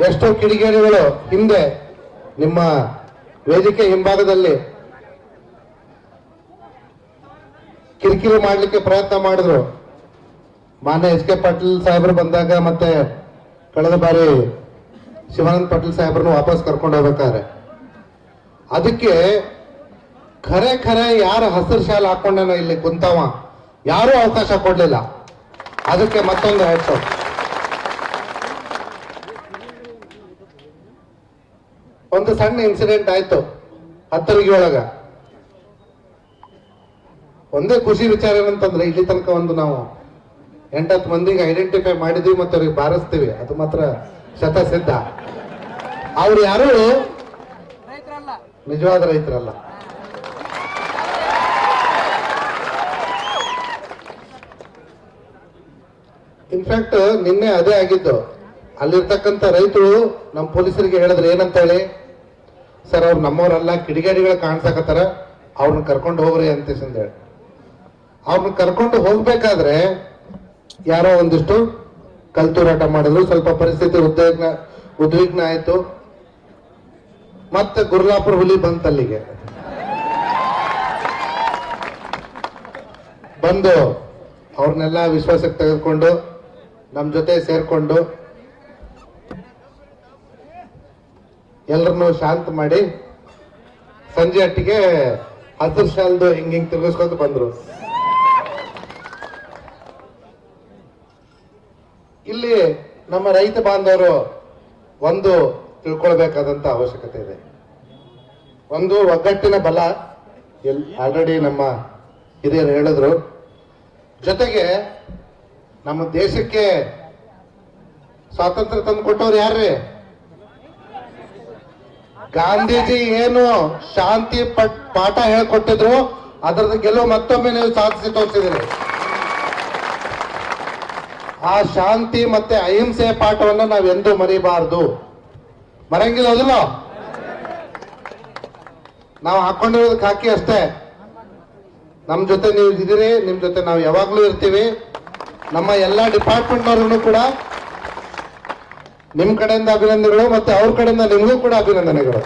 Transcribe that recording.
ಎಷ್ಟೋ ಕಿಡಿಗೇಡಿಗಳು ಹಿಂದೆ ನಿಮ್ಮ ವೇದಿಕೆ ಹಿಂಭಾಗದಲ್ಲಿ ಕಿರಿಕಿರಿ ಮಾಡಲಿಕ್ಕೆ ಪ್ರಯತ್ನ ಮಾಡಿದ್ರು. ಮಾನ್ಯ ಎಚ್ ಕೆ ಪಾಟೀಲ್ ಸಾಹೇಬರು ಬಂದಾಗ ಮತ್ತೆ ಕಳೆದ ಬಾರಿ ಶಿವಾನಂದ ಪಾಟೀಲ್ ಸಾಹೇಬ್ರನ್ನು ವಾಪಸ್ ಕರ್ಕೊಂಡು ಹೋಗ್ಬೇಕಾದ್ರೆ ಅದಕ್ಕೆ ಖರೆ ಯಾರು ಹಸಿರು ಶಾಲೆ ಹಾಕೊಂಡೇನೋ ಇಲ್ಲಿ ಕುಂತವ ಯಾರೂ ಅವಕಾಶ ಕೊಡ್ಲಿಲ್ಲ. ಅದಕ್ಕೆ ಮತ್ತೊಂದು ಹೆಟ್ಟು. ಒಂದು ಸಣ್ಣ ಇನ್ಸಿಡೆಂಟ್ ಆಯ್ತು ಹತ್ತರಿಗೆ ಒಳಗ. ಒಂದೇ ಖುಷಿ ವಿಚಾರ ಏನಂತಂದ್ರೆ ಇಲ್ಲಿ ತನಕ ಒಂದು ನಾವು 8-10 ಮಂದಿಗೆ ಐಡೆಂಟಿಫೈ ಮಾಡಿದ್ವಿ ಮತ್ತು ಅವ್ರಿಗೆ ಬಾರಿಸ್ತೀವಿ, ಅದು ಮಾತ್ರ ಶತಸಿದ್ಧ. ಅವ್ರು ಯಾರು ನಿಜವಾದ ರೈತರಲ್ಲ. ಇನ್ಫ್ಯಾಕ್ಟ್ ನಿನ್ನೆ ಅದೇ ಆಗಿದ್ದು. ಅಲ್ಲಿರ್ತಕ್ಕಂಥ ರೈತರು ನಮ್ಮ ಪೊಲೀಸರಿಗೆ ಹೇಳಿದ್ರೆ ಏನಂತ ಹೇಳಿ, ಸರ್ ಅವ್ರು ನಮ್ಮವರೆಲ್ಲ ಕಿಡಿಗೇಡಿಗಳು ಕಾಣಿಸಕತ್ತಾರ, ಅವ್ರನ್ನ ಕರ್ಕೊಂಡು ಹೋಗ್ರಿ ಅಂತ ಹೇಳಿ. ಅವ್ರನ್ನ ಕರ್ಕೊಂಡು ಹೋಗ್ಬೇಕಾದ್ರೆ ಯಾರೋ ಒಂದಿಷ್ಟು ಕಲ್ತೂರಾಟ ಮಾಡಿದ್ರು. ಸ್ವಲ್ಪ ಪರಿಸ್ಥಿತಿ ಉದ್ವಿಗ್ನ ಆಯ್ತು. ಮತ್ತೆ ಗುರ್ಲಾಪುರ ಹುಲಿ ಬಂತಲ್ಲಿಗೆ ಬಂದು ಅವ್ರನ್ನೆಲ್ಲ ವಿಶ್ವಾಸಕ್ಕೆ ತೆಗೆದುಕೊಂಡು ನಮ್ಮ ಜೊತೆ ಸೇರ್ಕೊಂಡು ಎಲ್ಲರನ್ನು ಶಾಂತ ಮಾಡಿ ಸಂಜೆ ಹೊತ್ತಿಗೆ ಹಸಿರು ಶಾಲ್ದು ಹಿಂಗ್ ತಿರುಗಿಸ್ಕೊಂಡು ಬಂದ್ರು. ಇಲ್ಲಿ ನಮ್ಮ ರೈತ ಬಾಂಧವರು ಒಂದು ತಿಳ್ಕೊಳ್ಬೇಕಾದಂತ ಅವಶ್ಯಕತೆ ಇದೆ. ಒಂದು ಒಗ್ಗಟ್ಟಿನ ಬಲ, ಆಲ್ರೆಡಿ ನಮ್ಮ ಹಿರಿಯರು ಹೇಳಿದ್ರು. ಜೊತೆಗೆ ನಮ್ಮ ದೇಶಕ್ಕೆ ಸ್ವಾತಂತ್ರ್ಯ ತಂದು ಕೊಟ್ಟವ್ರು ಯಾರ್ರಿ? ಗಾಂಧೀಜಿ ಏನು ಶಾಂತಿ ಪಾಠ ಹೇಳ್ಕೊಟ್ಟಿದ್ರು ಅದರದ ಗೆಲುವು ಮತ್ತೊಮ್ಮೆ ನೀವು ಸಾಧಿಸಿ ತೋರಿಸಿದ್ರಿ. ಆ ಶಾಂತಿ ಮತ್ತೆ ಅಹಿಂಸೆ ಪಾಠವನ್ನು ನಾವೆಂದೂ ಮರಿಬಾರ್ದು. ಮರಂಗಿಲ್ಲ ಅದಲ್ಲ. ನಾವು ಹಾಕೊಂಡಿರೋದಕ್ಕೆ ಹಾಕಿ ಅಷ್ಟೇ. ನಮ್ಮ ಜೊತೆ ನೀವು ಇದ್ದೀರಿ, ನಿಮ್ ಜೊತೆ ನಾವು ಯಾವಾಗ್ಲೂ ಇರ್ತೀವಿ. ನಮ್ಮ ಎಲ್ಲಾ ಡಿಪಾರ್ಟ್ಮೆಂಟ್ನವ್ರೂ ಕೂಡ ನಿಮ್ ಕಡೆಯಿಂದ ಅಭಿನಂದನೆಗಳು, ಮತ್ತೆ ಅವ್ರ ಕಡೆಯಿಂದ ನಿಮಗೂ ಕೂಡ ಅಭಿನಂದನೆಗಳು.